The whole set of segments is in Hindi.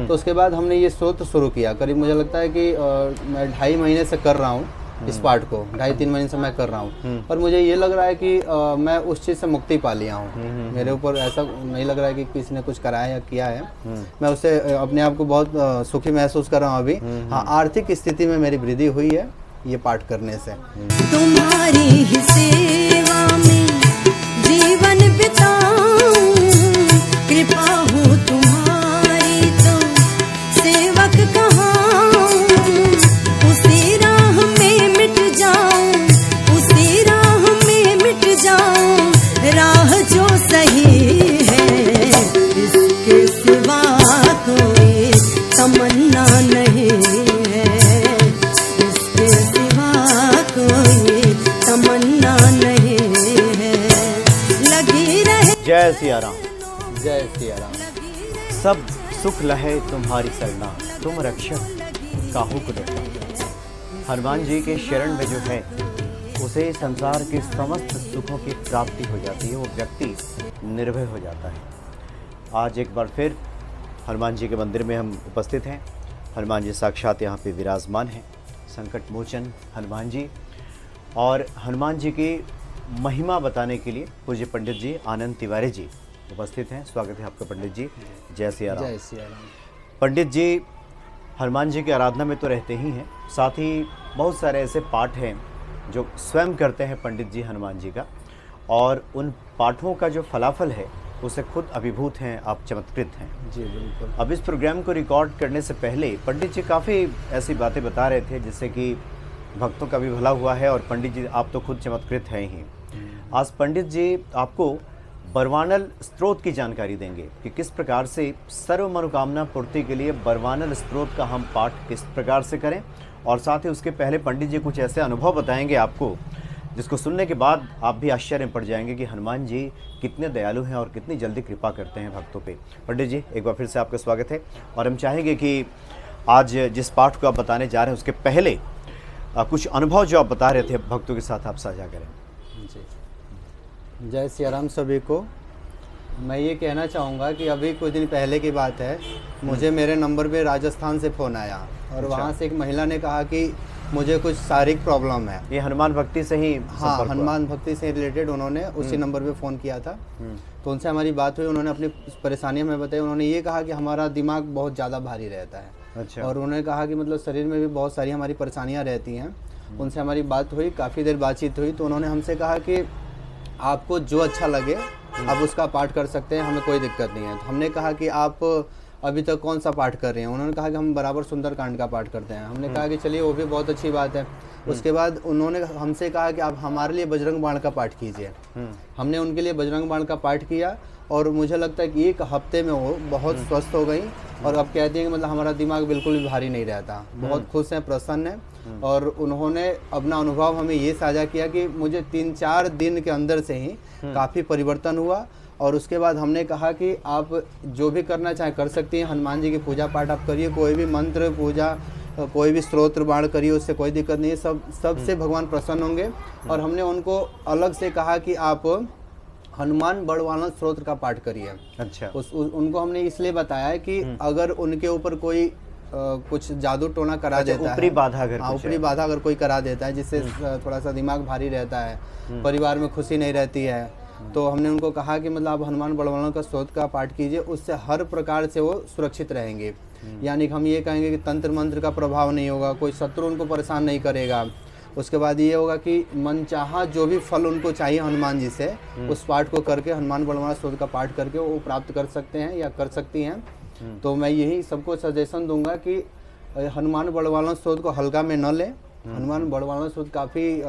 तो उसके बाद हमने ये स्तोत्र शुरू किया। करीब मुझे लगता है कि मैं 2.5 महीने से कर रहा हूँ इस पाठ को, 2.5-3 महीने से मैं कर रहा हूँ। और मुझे ये लग रहा है कि मैं उस चीज़ से मुक्ति पा लिया हूँ। मेरे ऊपर ऐसा नहीं लग रहा है कि किसी ने कुछ कराया या किया है। मैं उससे अपने आप को बहुत सुखी महसूस कर रहा हूँ अभी। हाँ, आर्थिक स्थिति में मेरी वृद्धि हुई है ये पाठ करने से। तुम्हारी ही सेवा में जीवन बिताऊं, कृपा हो तुम्हारी तो सेवक कहाऊं। उसी राह में मिट जाऊं, उसी राह में मिट जाऊं, राह जो सही है इसके सिवा कोई तमन्ना नहीं है, इसके सिवा कोई तमन्ना नहीं है। लगी रहे जय सिया राम। जय सिया राम। सब सुख लहे तुम्हारी सरना, तुम रक्षक काहू को डरना। हनुमान जी के शरण में जो है उसे संसार के समस्त सुखों की प्राप्ति हो जाती है, वो व्यक्ति निर्भय हो जाता है। आज एक बार फिर हनुमान जी के मंदिर में हम उपस्थित हैं। हनुमान जी साक्षात यहाँ पे विराजमान हैं, संकट मोचन हनुमान जी। और हनुमान जी की महिमा बताने के लिए पूज्य पंडित जी आनंद तिवारी जी उपस्थित हैं। स्वागत है आपका पंडित जी। जय सिया राम। जय सिया राम। पंडित जी हनुमान जी की आराधना में तो रहते ही हैं, साथ ही बहुत सारे ऐसे पाठ हैं जो स्वयं करते हैं पंडित जी हनुमान जी का, और उन पाठों का जो फलाफल है उसे खुद अभिभूत हैं, आप चमत्कृत हैं। जी बिल्कुल। अब इस प्रोग्राम को रिकॉर्ड करने से पहले पंडित जी काफ़ी ऐसी बातें बता रहे थे जिससे कि भक्तों का भी भला हुआ है, और पंडित जी आप तो खुद चमत्कृत हैं ही। आज पंडित जी आपको बरवानल स्त्रोत की जानकारी देंगे कि किस प्रकार से सर्व मनोकामना पूर्ति के लिए बरवानल स्त्रोत का हम पाठ किस प्रकार से करें, और साथ ही उसके पहले पंडित जी कुछ ऐसे अनुभव बताएंगे आपको जिसको सुनने के बाद आप भी आश्चर्य में पड़ जाएंगे कि हनुमान जी कितने दयालु हैं और कितनी जल्दी कृपा करते हैं भक्तों पे। पंडित जी एक बार फिर से आपका स्वागत है, और हम चाहेंगे कि आज जिस पाठ को आप बताने जा रहे हैं उसके पहले कुछ अनुभव जो आप बता रहे थे भक्तों के साथ आप साझा करें। जी जय सिया राम सभी को। मैं ये कहना चाहूँगा कि अभी कुछ दिन पहले की बात है, मुझे मेरे नंबर पे राजस्थान से फ़ोन आया, और वहाँ से एक महिला ने कहा कि मुझे कुछ शारीरिक प्रॉब्लम है। ये हनुमान भक्ति से ही हाँ, हनुमान भक्ति से रिलेटेड उन्होंने उसी नंबर पे फ़ोन किया था। तो उनसे हमारी बात हुई, उन्होंने अपनी परेशानियाँ हमें बताई। उन्होंने ये कहा कि हमारा दिमाग बहुत ज़्यादा भारी रहता है। अच्छा। और उन्होंने कहा कि मतलब शरीर में भी बहुत सारी हमारी परेशानियाँ रहती हैं। उनसे हमारी बात हुई, काफ़ी देर बातचीत हुई, तो उन्होंने हमसे कहा कि आपको जो अच्छा लगे आप उसका पाठ कर सकते हैं, हमें कोई दिक्कत नहीं है। तो हमने कहा कि आप अभी तक कौन सा पाठ कर रहे हैं? उन्होंने कहा कि हम बराबर सुंदरकांड का पाठ करते हैं। हमने कहा कि चलिए वो भी बहुत अच्छी बात है। उसके बाद उन्होंने हमसे कहा कि आप हमारे लिए बजरंग बाण का पाठ कीजिए। हमने उनके लिए बजरंग बाण का पाठ किया, और मुझे लगता है कि 1 हफ्ते में वो बहुत स्वस्थ हो गई, और अब कहती हैं कि मतलब हमारा दिमाग बिल्कुल भी भारी नहीं रहता। बहुत खुश हैं, प्रसन्न हैं। और उन्होंने अपना अनुभव हमें ये साझा किया कि मुझे 3-4 दिन के अंदर से ही काफ़ी परिवर्तन हुआ। और उसके बाद हमने कहा कि आप जो भी करना चाहें कर सकती हैं। हनुमान जी की पूजा पाठ आप करिए, कोई भी मंत्र पूजा, कोई भी स्तोत्र बाण करिए, उससे कोई दिक्कत नहीं है। सबसे भगवान प्रसन्न होंगे। और हमने उनको अलग से कहा कि आप हनुमान बड़वानल स्तोत्र का पाठ करिए। अच्छा। उनको हमने इसलिए बताया है कि अगर उनके ऊपर कोई कुछ जादू टोना करा देता है, ऊपरी बाधा अगर ऊपरी बाधा अगर कोई करा देता है जिससे थोड़ा सा दिमाग भारी रहता है, परिवार में खुशी नहीं रहती है, तो हमने उनको कहा कि मतलब आप हनुमान बड़वानल का स्तोत्र का पाठ कीजिए, उससे हर प्रकार से वो सुरक्षित रहेंगे। यानी कि हम ये कहेंगे कि तंत्र मंत्र का प्रभाव नहीं होगा, कोई शत्रु उनको परेशान नहीं करेगा। उसके बाद ये होगा कि मनचाहा जो भी फल उनको चाहिए हनुमान जी से, उस पाठ को करके, हनुमान बड़वानल स्तोत्र का पाठ करके वो प्राप्त कर सकते हैं या कर सकती हैं। तो मैं यही सबको सजेशन दूंगा कि हनुमान बड़वानल स्तोत्र को हल्का में न लें। हनुमान बड़वानल स्तोत्र काफ़ी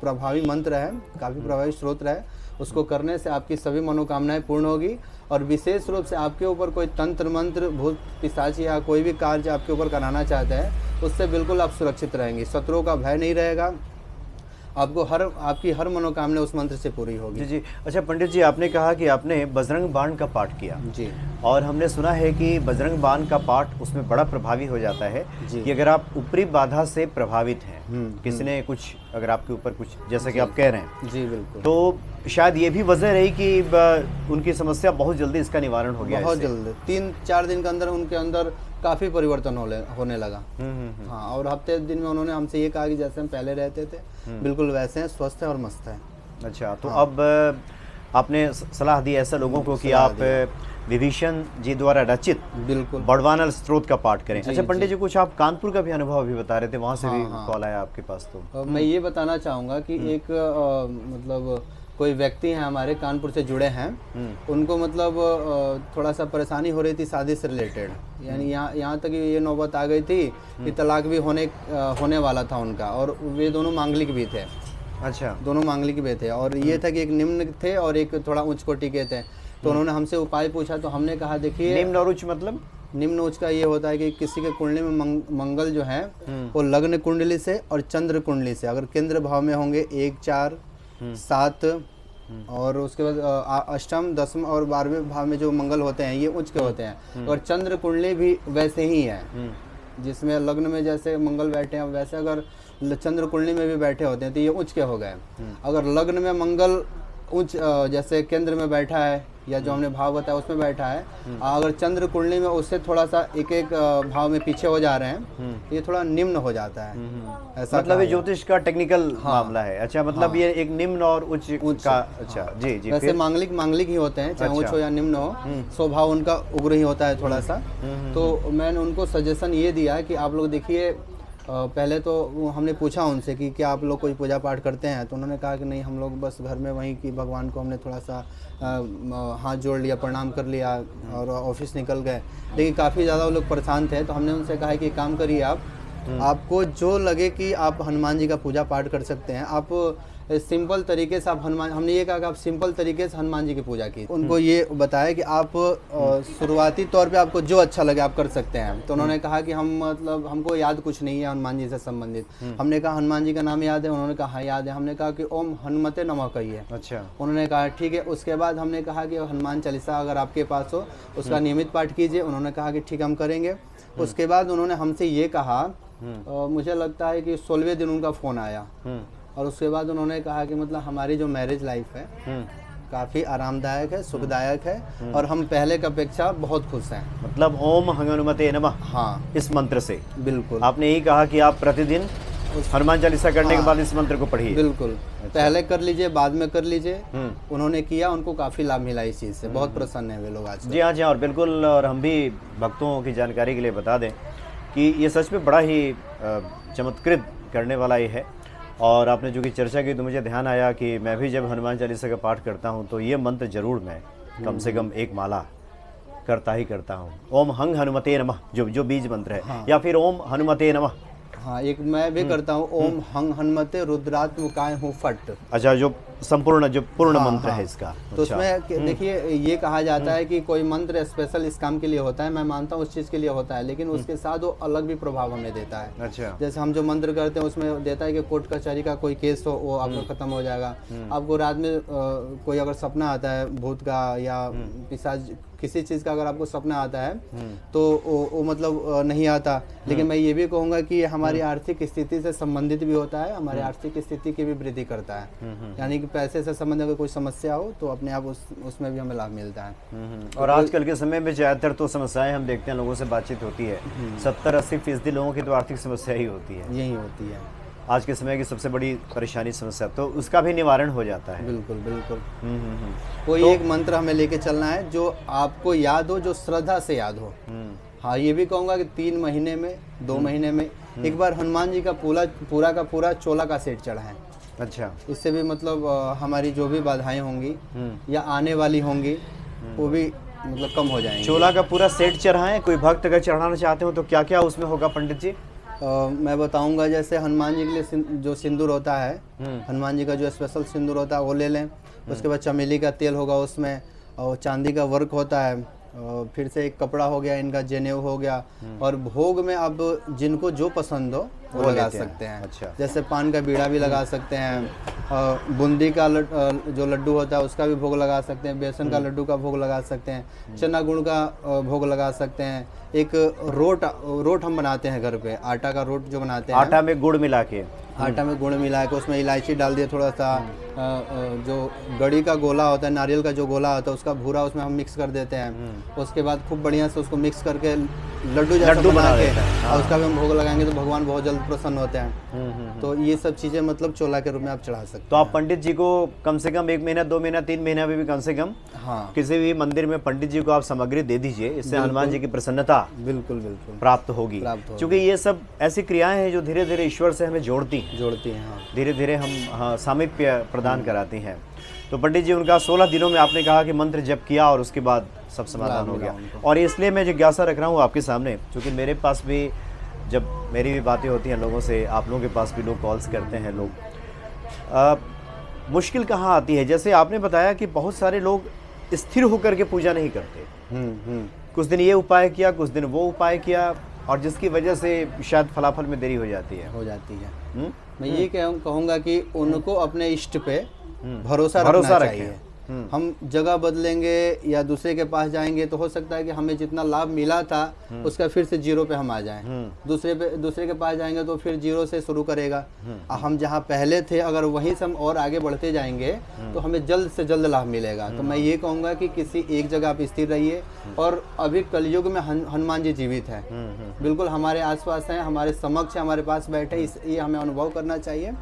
प्रभावी मंत्र है, काफ़ी प्रभावी स्तोत्र है। उसको करने से आपकी सभी मनोकामनाएं पूर्ण होगी, और विशेष रूप से आपके ऊपर कोई तंत्र मंत्र, भूत पिशाच या कोई भी कार्य आपके ऊपर कराना चाहता है, उससे बिल्कुल आप सुरक्षित रहेंगे। शत्रुओं का भय नहीं रहेगा, आपको आपकी हर मनोकामना उस मंत्र से पूरी होगी। जी जी। अच्छा पंडित जी, आपने कहा कि आपने बजरंग बाण का पाठ किया जी, और हमने सुना है कि बजरंग बाण का पाठ उसमें बड़ा प्रभावी हो जाता है कि अगर आप ऊपरी बाधा से प्रभावित हैं, किसी ने कुछ अगर आपके ऊपर कुछ, जैसा कि आप कह रहे हैं, जी बिल्कुल। तो शायद ये भी वजह रही कि उनकी समस्या बहुत जल्दी इसका निवारण हो गया बहुत इससे। जल्द 3-4 दिन के अंदर उनके अंदर काफ़ी परिवर्तन होने लगा। हाँ, और हफ्ते दिन में उन्होंने हमसे ये कहा कि जैसे हम पहले रहते थे बिल्कुल वैसे हैं, स्वस्थ है और मस्त है। अच्छा, तो अब आपने सलाह दी ऐसे लोगों को कि आप विभीषण जी द्वारा रचित बिल्कुल बड़वानल स्त्रोत का पाठ करें। जी, अच्छा पंडित जी, कुछ आप कानपुर का भी अनुभव अभी बता रहे थे, वहाँ से भी हाँ। कॉल आया आपके पास। तो मैं ये बताना चाहूँगा कि एक मतलब कोई व्यक्ति हैं हमारे कानपुर से जुड़े हैं, उनको मतलब थोड़ा सा परेशानी हो रही थी शादी से रिलेटेड, यानी यहाँ तक ये नौबत आ गई थी कि तलाक भी होने वाला था उनका, और वे दोनों मांगलिक भी थे। अच्छा, दोनों मांगलिक भी थे, और ये था कि एक निम्न थे और एक थोड़ा उच्च कोटि के थे। तो उन्होंने हमसे उपाय पूछा, तो हमने कहा देखिए, निम्न और उच्च मतलब? निम्न उच्च का ये होता है कि किसी के कुंडली में मंगल जो है वो लग्न कुंडली से और चंद्र कुंडली से अगर केंद्र भाव में होंगे 1, 4, 7 और उसके बाद अष्टम, दसम और 12वें भाव में जो मंगल होते हैं ये उच्च के होते हैं। और चंद्र कुंडली भी वैसे ही है, जिसमें लग्न में जैसे मंगल बैठे हैं वैसे अगर चंद्र कुंडली में भी बैठे होते हैं तो ये उच्च के हो गए। अगर लग्न में मंगल उच्च जैसे केंद्र में बैठा है या जो हमने भाव बताया उसमें बैठा है, अगर चंद्र कुंडली में उससे थोड़ा सा एक भाव में पीछे हो जा रहे हैं, ये थोड़ा निम्न हो जाता है। ऐसा मतलब ये ज्योतिष का टेक्निकल मामला है। अच्छा, मतलब ये एक निम्न और उच्च का। अच्छा, जी जी। वैसे मांगलिक ही होते हैं, चाहे उच्च हो या निम्न हो, स्वभाव उनका उग्र ही होता है थोड़ा सा। तो मैंने उनको सजेशन ये दिया कि आप लोग देखिए, पहले तो हमने पूछा उनसे कि क्या आप लोग कोई पूजा पाठ करते हैं, तो उन्होंने कहा कि नहीं, हम लोग बस घर में वहीं की भगवान को हमने थोड़ा सा हाथ जोड़ लिया, प्रणाम कर लिया और ऑफिस निकल गए। लेकिन काफ़ी ज़्यादा वो लोग परेशान थे, तो हमने उनसे कहा कि काम करिए आप, आपको जो लगे कि आप हनुमान जी का पूजा पाठ कर सकते हैं, आप सिंपल तरीके से आप हमने ये कहा कि आप सिंपल तरीके से हनुमान जी की पूजा की। उनको ये बताया कि आप शुरुआती तौर पे आपको जो अच्छा लगे आप कर सकते हैं। तो उन्होंने कहा कि हम मतलब हमको याद कुछ नहीं है हनुमान जी से संबंधित। हमने कहा हनुमान जी का नाम याद है? उन्होंने कहा हाँ याद है। हमने कहा कि ओम हनुमते नमः कहिए। अच्छा, उन्होंने कहा ठीक है। उसके बाद हमने कहा कि हनुमान चालीसा अगर आपके पास हो उसका नियमित पाठ कीजिए। उन्होंने कहा कि ठीक हम करेंगे। उसके बाद उन्होंने हमसे ये कहा, मुझे लगता है कि 16वें दिन उनका फ़ोन आया, और उसके बाद उन्होंने कहा कि मतलब हमारी जो मैरिज लाइफ है काफ़ी आरामदायक है, सुखदायक है, और हम पहले की अपेक्षा बहुत खुश हैं। मतलब ओम हनुमते नमः, हाँ, इस मंत्र से बिल्कुल आपने यही कहा कि आप प्रतिदिन हनुमान चालीसा करने के बाद इस मंत्र को पढ़िए। बिल्कुल, पहले कर लीजिए, बाद में कर लीजिए। उन्होंने किया, उनको काफ़ी लाभ मिला इस चीज़ से, बहुत प्रसन्न है वे लोग आज। जी हाँ, जी हाँ, और बिल्कुल। और हम भी भक्तों की जानकारी के लिए बता दें कि ये सच में बड़ा ही चमत्कृत करने वाला ये है। और आपने जो कि चर्चा की तो मुझे ध्यान आया कि मैं भी जब हनुमान चालीसा का पाठ करता हूँ तो ये मंत्र जरूर मैं कम से कम एक माला करता ही करता हूँ। ओम हंग हनुमते नमः जो बीज मंत्र है, हाँ। या फिर ओम हनुमते नमः। हाँ, एक मैं भी करता हूँ, ओम हंग हनुमते रुद्रात्मकाय हूँ फट। अच्छा, जो पूर्ण मंत्र है इसका। तो उसमें देखिए ये कहा जाता है कि कोई मंत्र स्पेशल इस काम के लिए होता है, मैं मानता हूँ उस चीज़ के लिए होता है, लेकिन उसके साथ वो अलग भी प्रभाव हमें देता है। अच्छा, जैसे हम जो मंत्र करते हैं उसमें देता है कि कोर्ट कचहरी का कोई केस हो वो आपका खत्म हो जाएगा। आपको रात में कोई अगर सपना आता है भूत का या पिशाच किसी चीज़ का, अगर आपको सपना आता है तो वो मतलब नहीं आता। लेकिन मैं ये भी कहूँगा कि हमारी आर्थिक स्थिति से संबंधित भी होता है, हमारी आर्थिक स्थिति की भी वृद्धि करता है। यानी कि पैसे से संबंधित अगर कोई समस्या हो तो अपने आप उसमें भी हमें लाभ मिलता है। और आजकल के समय में ज़्यादातर तो समस्याएं हम देखते हैं, लोगों से बातचीत होती है, 70-80% लोगों की तो आर्थिक समस्या ही होती है। यही होती है आज के समय की सबसे बड़ी परेशानी समस्या, तो उसका भी निवारण हो जाता है। बिल्कुल बिल्कुल। कोई एक मंत्र हमें लेके चलना है जो आपको याद हो, जो श्रद्धा से याद हो। हाँ, ये भी कहूँगा कि 3 महीने में 2 महीने में एक बार हनुमान जी का पूरा का पूरा चोला का सेट चढ़ाएं। अच्छा, इससे भी मतलब हमारी जो भी बाधाएं होंगी या आने वाली होंगी वो भी मतलब कम हो जाएंगी। चोला का पूरा सेट चढ़ाएं। कोई भक्त अगर चढ़ाना चाहते हो तो क्या क्या उसमें होगा पंडित जी? मैं बताऊंगा, जैसे हनुमान जी के लिए जो सिंदूर होता है, हनुमान जी का जो स्पेशल सिंदूर होता है वो ले लें। उसके बाद चमेली का तेल होगा उसमें, और चांदी का वर्क होता है, फिर से एक कपड़ा हो गया, इनका जनेऊ हो गया। और भोग में अब जिनको जो पसंद हो वो वो लगा लेते हैं। सकते हैं। अच्छा। जैसे पान का बीड़ा भी लगा सकते हैं, बूंदी का जो लड्डू होता है उसका भी भोग लगा सकते हैं, बेसन का लड्डू का भोग लगा सकते हैं, चना गुड़ का भोग लगा सकते हैं। एक रोट हम बनाते हैं घर पे, आटा का रोट जो बनाते हैं, आटा में गुड़ मिला के। आटा में गुड़ मिला के उसमें इलायची डाल दिए, थोड़ा सा जो गड़ी का गोला होता है, नारियल का जो गोला होता है उसका भूरा उसमें हम मिक्स कर देते हैं। उसके बाद खूब बढ़िया से उसको मिक्स करके लड्डू जैसा लड्डू बना बना के देते हैं। और उसका भी हम भोग लगाएंगे तो भगवान बहुत जल्द प्रसन्न होते हैं। तो ये सब चीज़ें मतलब चोला के रूप में आप चढ़ा सकते तो आप पंडित जी को कम से कम 1 महीना, 2 महीना, 3 महीना में भी कम से कम हैं। हाँ, किसी भी मंदिर में पंडित जी को आप सामग्री दे दीजिए, इससे हनुमान जी की प्रसन्नता बिल्कुल बिल्कुल प्राप्त होगी। क्योंकि ये सब ऐसी क्रियाएं हैं जो धीरे धीरे ईश्वर से हमें जोड़ती हैं, जोड़ती हैं। हाँ, धीरे धीरे हम सामीप्य प्रदान कराती हैं। तो पंडित जी उनका 16 दिनों में आपने कहा कि मंत्र जप किया और उसके बाद सब समाधान हो गया। और इसलिए मैं जिज्ञासा रख रहा हूँ आपके सामने, क्योंकि मेरे पास भी जब मेरी भी बातें होती हैं लोगों से, आप लोगों के पास भी लोग कॉल्स करते हैं लोग, मुश्किल कहाँ आती है? जैसे आपने बताया कि बहुत सारे लोग स्थिर होकर के पूजा नहीं करते, कुछ दिन ये उपाय किया, कुछ दिन वो उपाय किया, और जिसकी वजह से शायद फलाफल में देरी हो जाती है। मैं ये कहूँगा कि उनको अपने इष्ट पे भरोसा रखना चाहिए। हम जगह बदलेंगे या दूसरे के पास जाएंगे तो हो सकता है कि हमें जितना लाभ मिला था उसका फिर से जीरो पे हम आ जाएं। दूसरे के पास जाएंगे तो फिर जीरो से शुरू करेगा। हम जहाँ पहले थे अगर वहीं से हम और आगे बढ़ते जाएंगे तो हमें जल्द से जल्द लाभ मिलेगा। तो मैं ये कहूँगा कि किसी एक जगह आप स्थिर रहिए। और अभी कलयुग में हनुमान जी जीवित है, बिल्कुल हमारे आसपास हैं, हमारे समक्ष है, हमारे पास बैठे, ये हमें अनुभव करना चाहिए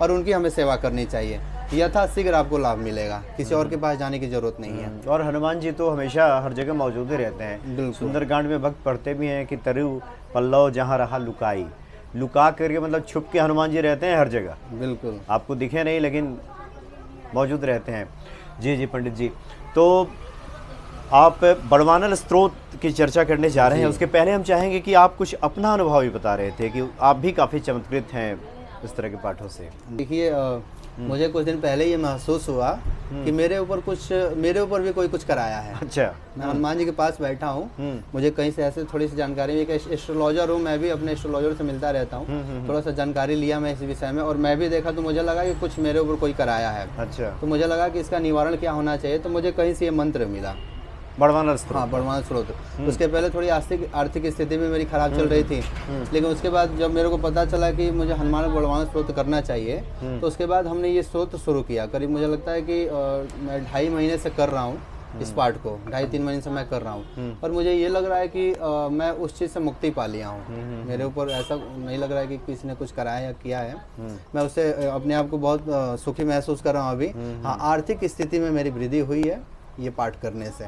और उनकी हमें सेवा करनी चाहिए। यथाशीघ्र आपको लाभ मिलेगा, किसी और के पास जाने की जरूरत नहीं है। और हनुमान जी तो हमेशा हर जगह मौजूद ही रहते हैं। सुंदरकांड में भक्त पढ़ते भी हैं कि तरु पल्लव जहाँ रहा लुकाई, लुका करके मतलब छुप के हनुमान जी रहते हैं हर जगह। बिल्कुल, आपको दिखे नहीं लेकिन मौजूद रहते हैं। जी जी पंडित जी, तो आप बड़वानल स्त्रोत की चर्चा करने जा रहे हैं, उसके पहले हम चाहेंगे कि आप कुछ अपना अनुभव भी बता रहे थे कि आप भी काफ़ी चमत्कृत हैं इस तरह के पाठों से। देखिए, मुझे कुछ दिन पहले ये महसूस हुआ कि मेरे ऊपर भी कोई कुछ कराया है। अच्छा। मैं हनुमान जी के पास बैठा हूँ, मुझे कहीं से ऐसे थोड़ी सी जानकारी, एक एस्ट्रोलॉजर हूँ, मैं भी अपने एस्ट्रोलॉजर से मिलता रहता हूँ, थोड़ा सा जानकारी लिया मैं इस विषय में, और मैं भी देखा तो मुझे लगा कि कुछ मेरे ऊपर कोई कराया है। अच्छा। तो मुझे लगा कि इसका निवारण क्या होना चाहिए, तो मुझे कहीं से ये मंत्र मिला, बड़वानल स्त्रोत। हाँ, बड़वानल स्त्रोत। उसके पहले थोड़ी आर्थिक स्थिति भी मेरी खराब चल रही थी, लेकिन उसके बाद जब मेरे को पता चला कि मुझे हनुमान बड़वानल स्त्रोत करना चाहिए, तो उसके बाद हमने ये स्त्रोत शुरू किया। करीब मुझे लगता है कि मैं 2.5 महीने से कर रहा हूँ इस पाठ को, 2.5-3 महीने से मैं कर रहा हूँ, और मुझे ये लग रहा है कि मैं उस चीज़ से मुक्ति पा लिया हूँ। मेरे ऊपर ऐसा नहीं लग रहा है कि किसी ने कुछ कराया या किया है। मैं उससे अपने आप को बहुत सुखी महसूस कर रहा हूँ अभी। हाँ, आर्थिक स्थिति में मेरी वृद्धि हुई है ये पाठ करने से।